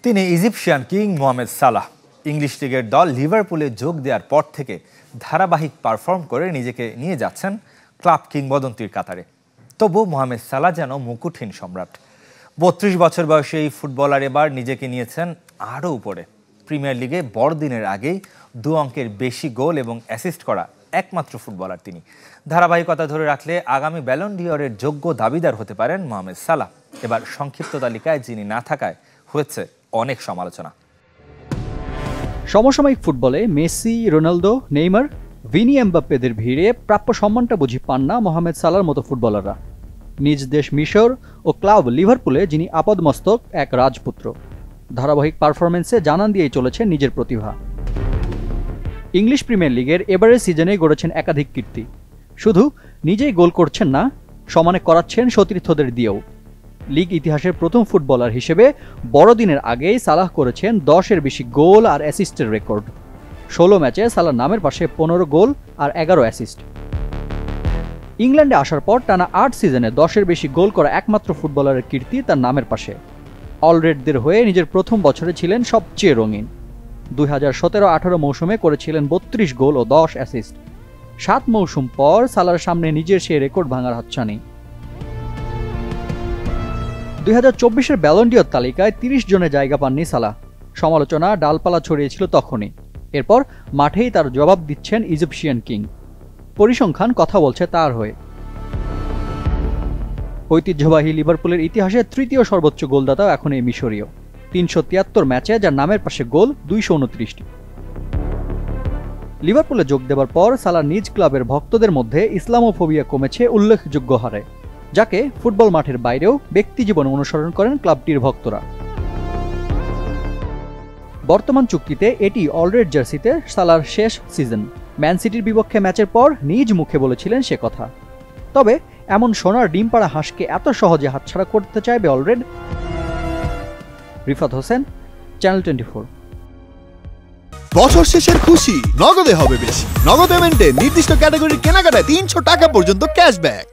তিনি Egyptian king Mohamed Salah. English লিগের দল লিভারপুলে যোগ দেওয়ার পর থেকে ধারাবাহিক পারফর্ম করে নিজেকে নিয়ে যাচ্ছেন ক্লাব কিংবদন্তির কাতারে। তবু মোহামেদ সালাহ যেন মুকুটহীন সম্রাট। ৩২ বছর বয়সী এই ফুটবলার এবার নিজেকে নিয়েছেন আরও উপরে। প্রিমিয়ার লিগে বড়দিনের আগেই 2 অঙ্কের বেশি গোল এবং অ্যাসিস্ট করা একমাত্র ফুটবলার তিনি। ধারাবাহিকতা ধরে রাখলে আগামী ব্যালন ডি'অরের যোগ্য দাবিদার হতে পারেন মোহামেদ সালাহ। এবার সংক্ষিপ্ত তালিকায় যিনি না থাকায় হয়েছে অনেক সমালোচনা। সমসাময়িক ফুটবলে মেসি, রোনালদো, নেইমার, ভিনি, এমবাপ্পেদের ভিড়ে প্রাপ্য সম্মানটা বুঝি পান না মোহামেদ সালাহর মতো ফুটবলাররা। নিজ দেশ মিশর ও ক্লাব লিভারপুলে যিনি আপাদমস্তক এক রাজপুত্র। ধারাবাহিক পারফরমেন্সে জানান দিয়েই চলেছেন নিজের প্রতিভা। ইংলিশ প্রিমিয়ার লিগের এবারের সিজনে গড়েছেন একাধিক কীর্তি। শুধু নিজেই গোল করছেন না, সমানে করাচ্ছেন সতীর্থদের দিয়েও। লিগ ইতিহাসের প্রথম ফুটবলার হিসেবে বড়দিনের আগেই সালাহ করেছেন 10-এর বেশি গোল আর অ্যাসিস্টের রেকর্ড। 16 ম্যাচে সালাহর নামের পাশে 15 গোল আর 11 অ্যাসিস্ট। ইংল্যান্ডে আসার পর টানা 8 সিজনে 10-এর বেশি গোল করা একমাত্র ফুটবলারের কীর্তি তার নামের পাশে। অলরেডদের হয়ে নিজের প্রথম বছরে ছিলেন সবচেয়ে রঙিন। 2017-18 মৌসুমে করেছিলেন 32 গোল ও 10 অ্যাসিস্ট। 7 মৌসুম পর সালাহর সামনে নিজের সেই রেকর্ড ভাঙার হাতছানি। 2024-এর ব্যালন ডি'অর তালিকায় 30 জনে জায়গা পাননি সালাহ। সমালোচনা ডালপালা ছড়িয়েছিল তখনই। এরপর মাঠেই তার জবাব দিচ্ছেন ইজিপশিয়ান কিং। পরিসংখ্যান কথা বলছে তার হয়ে। ঐতিহ্যবাহী লিভারপুলের ইতিহাসে তৃতীয় সর্বোচ্চ গোলদাতাও এখন এই মিশরীয়। 373 ম্যাচে যার নামের পাশে গোল 229টি। লিভারপুলে যোগ দেওয়ার পর সালাহ নিজ ক্লাবের ভক্তদের মধ্যে ইসলামোফোবিয়া কমেছে উল্লেখযোগ্য হারে, যাকে ফুটবল মাঠের বাইরেও ব্যক্তিজীবনে অনুসরণ করেন ক্লাবটির ভক্তরা। বর্তমান চুক্তিতে এটি অলরেড জার্সিতে সালাহর শেষ সিজন। ম্যান সিটির বিপক্ষে ম্যাচের পর নিজ মুখে বলেছিলেন সে কথা। তবে এমন সোনার ডিম পাড়া হাঁসকে এত সহজে হাতছাড়া করতে চাইবে অলরেড? রিফাত হোসেন, চ্যানেল 24। বছর শেষের খুশি নগদে হবে বেশি। নগদ পেমেন্টে নির্দিষ্ট ক্যাটাগরির কেনাকাটায় 300 টাকা পর্যন্ত ক্যাশব্যাক।